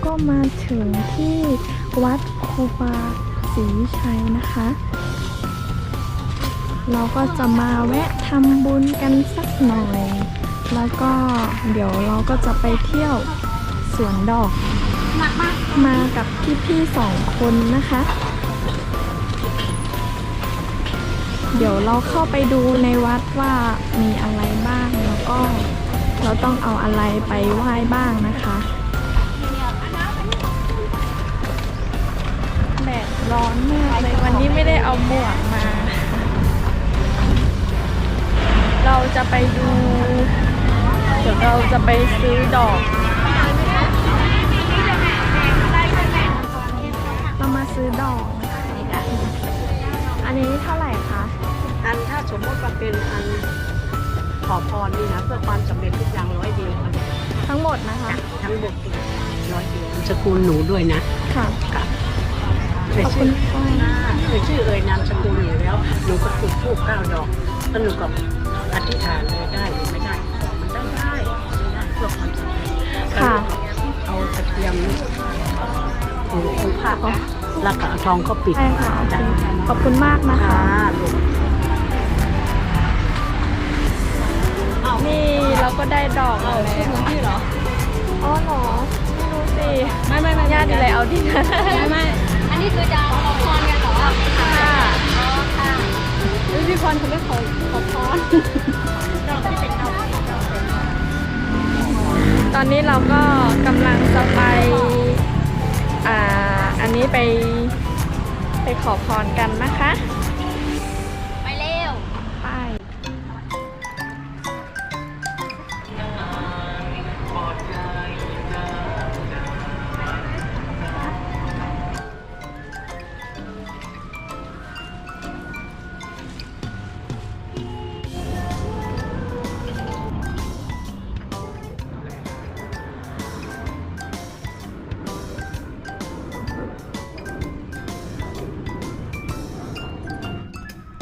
ก็มาถึงที่วัดครูบาศรีวิชัยนะคะ เราก็จะมาแวะทำบุญกันสักหน่อย แล้วก็เดี๋ยวเราก็จะไปเที่ยวสวนดอกมากับพี่ๆ2 คนนะคะ เดี๋ยวเราเข้าไปดูในวัดว่ามีอะไรบ้างแล้วก็เราต้องเอาอะไรไปไหว้บ้างนะคะแดดร้อนมากเลยวันนี้ไม่ได้เอาหมวกมา เราจะไปดู เดี๋ยวเราจะไปซื้อดอกเรามาซื้อดอกนะคะอันนี้เท่าไหร่คะ อันถ้าสมมติว่าเป็นอันขอพรนี่นะเพื่อความสำเร็จทุกอย่าง100 เดียวครับ ทั้งหมดนะคะ ทั้งหมด100 เดียวสกุลหนูด้วยนะ ค่ะ ค่ะ ขอบคุณค่ะ ชื่อนามสกุลอยู่แล้วหนูก็จุดธูป9 ดอกแล้วหนูก็อธิษฐานเลยได้หรือไม่ได้มันได้เพื่อความสำเร็จ ค่ะ เอาตะเกียมผ้าแล้วก็ทองก็ปิด ใช่ค่ะขอบคุณมากนะคะ นี่เราก็ได้ดอกแล้วที่เหรอ อ๋อเหรอ ไม่รู้สิ ไม่ญาติอะไรเอาที่นะไม่ อันนี้คือจะขอพรกันเหรอคะ ค่ะ อ๋อค่ะพี่พรเขาไม่ขอพรดอกที่เป็นดอก ตอนนี้เราก็กำลังจะไป อันนี้ไปขอพรกันนะคะ ไปเร็ว ไป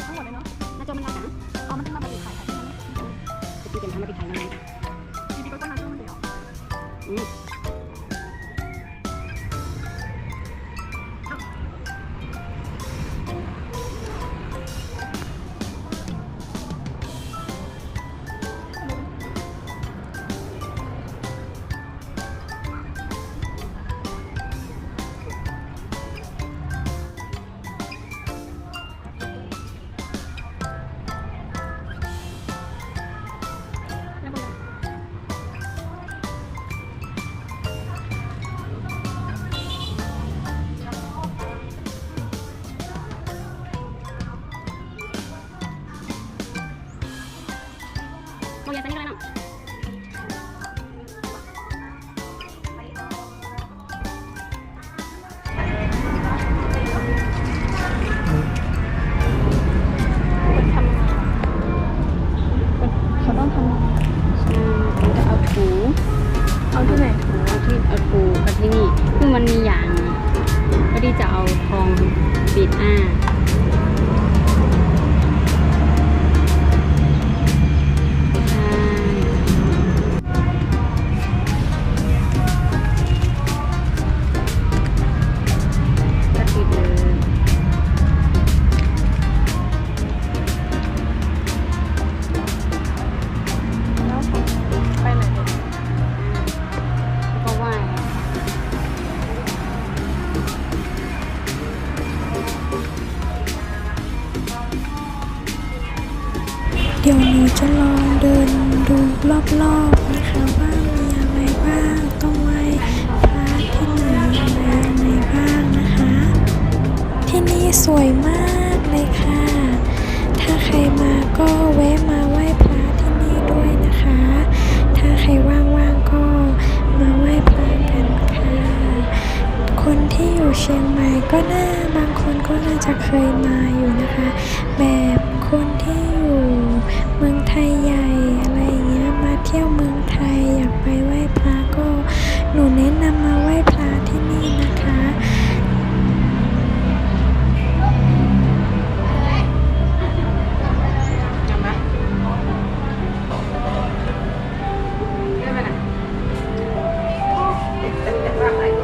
ทั้งหมดเลยเนาะน่าจะมันยากนะเอามันต้องมาเป็นไข่ใช่ไหมจะพี่เป็นทำมาเป็นไข่ยังไงพี่ก็ต้องมาช่วยมันเดียวโมยาตัวนี้เลยเนาะเขาต้องทำ จะเอาถู เอาที่ไหน ที่เอาถูกับที่นี่คือมันมีอย่างก็ที่จะเอาทองปิดแล้วไปไหนดี ก็ไหว้ เดี๋ยวหนูจะลองเดินดูรอบๆนะคะว่ามีอะไรบ้างต้องไหว้พระที่ไหนอะไรบ้างนะคะ ที่นี่สวยมากเลยค่ะ ถ้าใครมาก็แวะมาไหว้พระที่นี่ด้วยนะคะ ถ้าใครว่างๆก็มาไหว้พระกันค่ะ คนที่อยู่เชียงใหม่ก็บางคนก็น่าจะเคยมาอยู่นะคะ แบบคนที่อยู่เมืองไทยใหญ่อะไรอย่างเงี้ยมาเที่ยวเมืองไทยอยากไปไหว้พระก็หนูแนะนำมาไหว้พระที่นี่นะคะ เป็นว่าอะไรก็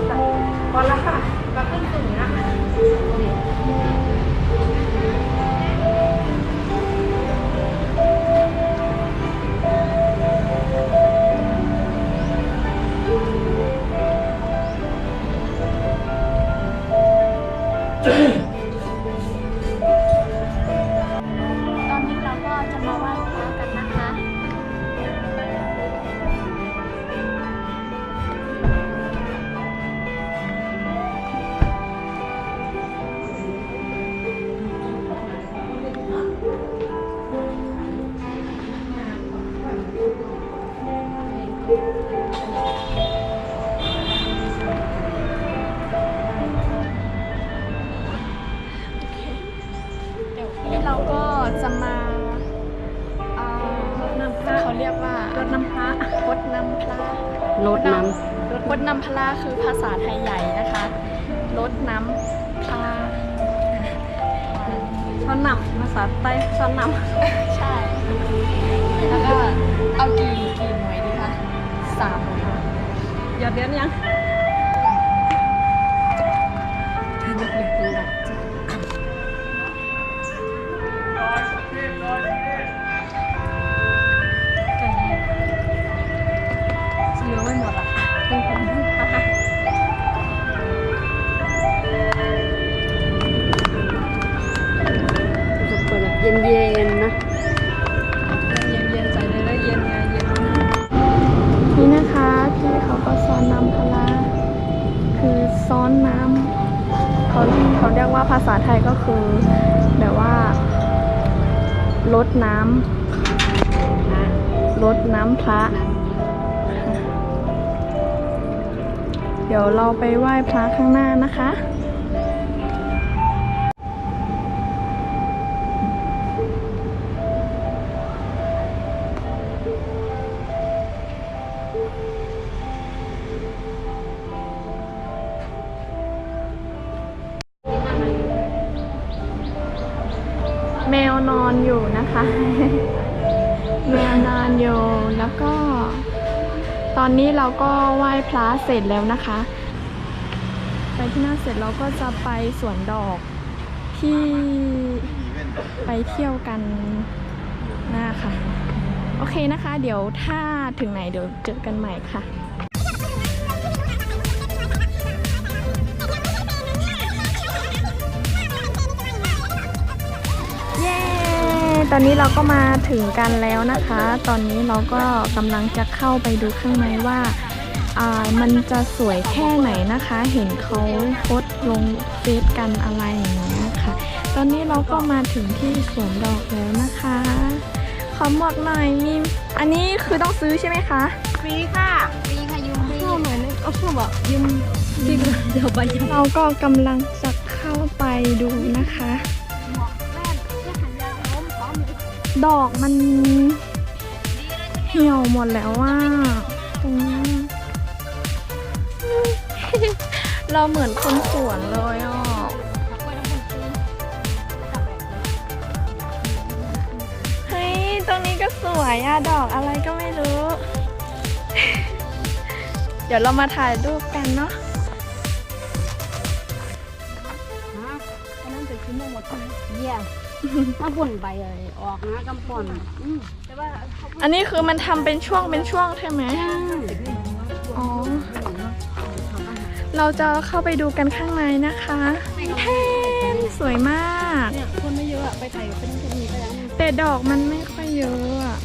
จะมาเขาเรียกว่ารดน้ำพระรดน้ำพระ รดน้ รดน้ำพระคือภาษาไทยใหญ่นะคะรดน้ำพระ ช้อนนำภาษาใต้ช้อนนำ ใช่แล้วก็เอากี่หน่วยดีคะ3 หน่วย หยอดเดือนยัง เหลือไม่หมดอ่ะ ำจะเปิดแบบเย็นๆนะ เย็นๆใส่เลยแล้วเย็นไงเย็นนี่นะคะพี่เขาก็ซ้อนน้ำพลาคือซ้อนน้ำเขาเรียกว่าภาษาไทยก็คือแบบว่าลดน้ำพระ เดี๋ยวเราไปไหว้พระข้างหน้านะคะ แมวนอนอยู่นะคะ แมวนอนอยู่แล้วก็ ตอนนี้เราก็ไหว้พระเสร็จแล้วนะคะ ไปที่นั่นเสร็จเราก็จะไปสวนดอกที่ไปเที่ยวกันนะคะโอเคนะคะ เดี๋ยวถ้าถึงไหนเดี๋ยวเจอกันใหม่ค่ะ เย้ ตอนนี้เราก็มาถึงกันแล้วนะคะ ตอนนี้เราก็กำลังจะเข้าไปดูข้างในว่ามันจะสวยแค่ไหนนะคะ เห็นเขาโพสต์ลงเฟซกันอะไรอย่างนี้นะคะ ตอนนี้เราก็มาถึงที่สวนดอกแล้วนะคะ ขอหมวกหน่อยมีอันนี้คือต้องซื้อใช่ไหมคะ ฟรีค่ะ ฟรีค่ะยืมฟรี เหมือน เอาเพื่อบอกยืมฟรีเดี๋ยวใบยืม เราก็กำลังจะเข้าไปดูนะคะ หมอกแม่เพื่อหันยางล้มพร้อม ดอกมันเหี่ยวหมดแล้วว่าตรงนี้ เราเหมือนคนสวนเลยอ่ะเฮ้ยตรงนี้ก็สวยอ่ะดอกอะไรก็ไม่รู้ เดี๋ยวเรามาถ่ายรูปกันเนาะ อันนั้นจะชิ้นหมดเยี่ยมาบ่นใบอะไรออกนะกำป่นแต่ว่าเขา อันนี้คือมันทำเป็นช่วงใช่ไหมอ๋อ เราจะเข้าไปดูกันข้างในนะคะแทนสวยมาก เนี่ยคนไม่เยอะอะไปถ่ายเป็นคนมีก็ได้ แต่ดอกมันไม่ค่อยเยอะอะ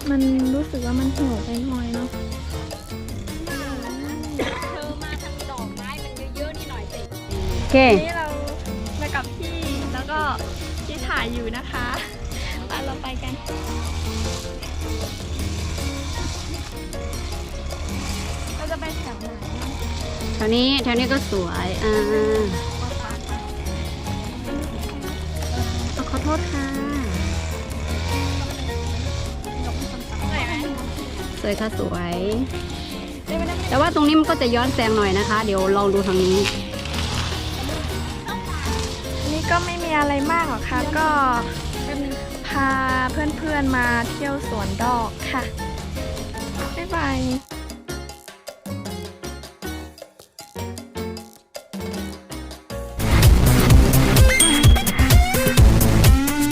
มันรู้สึกว่ามันเหี่ยวไปหน่อยเนาะ เธอมาทางดอกไม้มันเยอะๆนี่หน่อยสิ โอเค วันนี้เรามากับพี่แล้วก็ที่ถ่ายอยู่นะคะไปเราไปกัน เราจะไปแถวไหน แถวนี้ก็สวยขอโทษค่ะ ไหนไหม สวยค่ะสวย แต่ว่าตรงนี้มันก็จะย้อนแสงหน่อยนะคะ เดี๋ยวลองดูทางนี้ นี่ก็ไม่มีอะไรมากหรอกค่ะ ก็พาเพื่อนๆมาเที่ยวสวนดอกค่ะ บ๊ายบาย